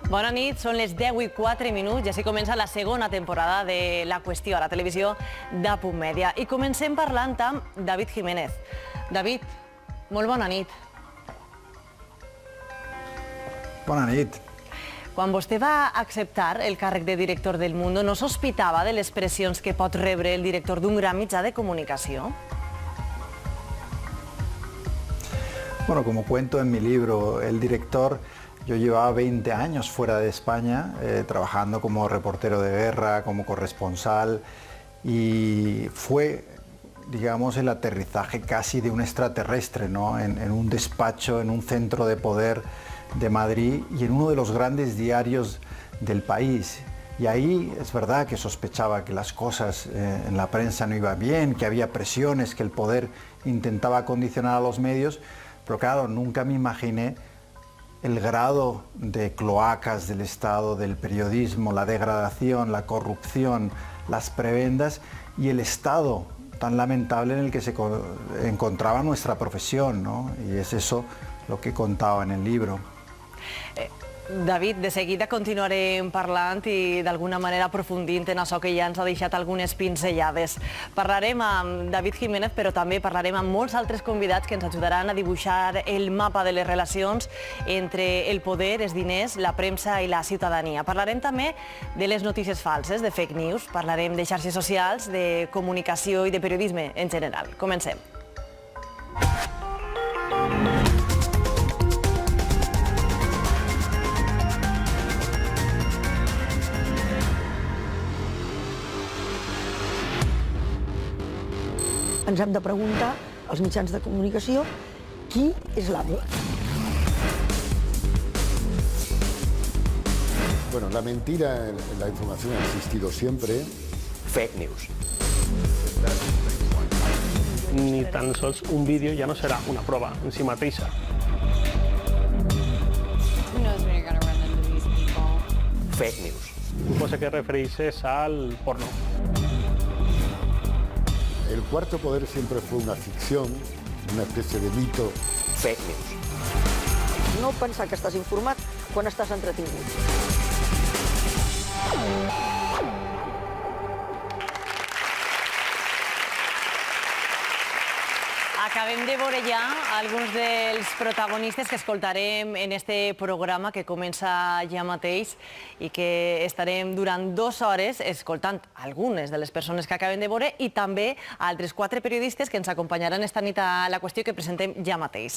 Bona nit, són les 10:04 i així comença la segona temporada de La Qüestió a la televisió de Punt Mèdia. I comencem parlant amb David Jiménez. David, molt bona nit. Bona nit. Quan vostè va acceptar el càrrec de director del Mundo, no sospitava de les pressions que pot rebre el director d'un gran mitjà de comunicació? Bueno, como cuento en mi libro, el director, yo llevaba 20 años fuera de España, trabajando como reportero de guerra, como corresponsal, y fue, digamos, el aterrizaje casi de un extraterrestre, ¿no? En un despacho, en un centro de poder de Madrid y en uno de los grandes diarios del país. Y ahí es verdad que sospechaba que las cosas en la prensa no iban bien, que había presiones, que el poder intentaba condicionar a los medios, pero claro, nunca me imaginé el grado de cloacas del Estado, del periodismo, la degradación, la corrupción, las prebendas y el estado tan lamentable en el que se encontraba nuestra profesión, ¿no? Y es eso lo que contaba en el libro. David, de seguida continuarem parlant i d'alguna manera aprofundint en això que ja ens ha deixat algunes pinzellades. Parlarem amb David Jiménez, però també parlarem amb molts altres convidats que ens ajudaran a dibuixar el mapa de les relacions entre el poder, els diners, la premsa i la ciutadania. Parlarem també de les notícies falses, de fake news, parlarem de xarxes socials, de comunicació i de periodisme en general. Comencem. Ens hem de preguntar, als mitjans de comunicació, qui és l'amo? Bueno, la mentira en la información ha existido siempre. Fake news. Ni tan sols un vídeo ja no serà una prova en si mateixa. Fake news. Suposa que refereixes al porno. El cuarto poder siempre fue una ficción, una especie de mito. Fake news. No pensar que estàs informat quan estàs entretingut. Acabem de veure ja alguns dels protagonistes que escoltarem en este programa que comença ja mateix i que estarem durant 2 hores escoltant algunes de les persones que acabem de veure i també altres 4 periodistes que ens acompanyaran esta nit a La Qüestió que presentem ja mateix.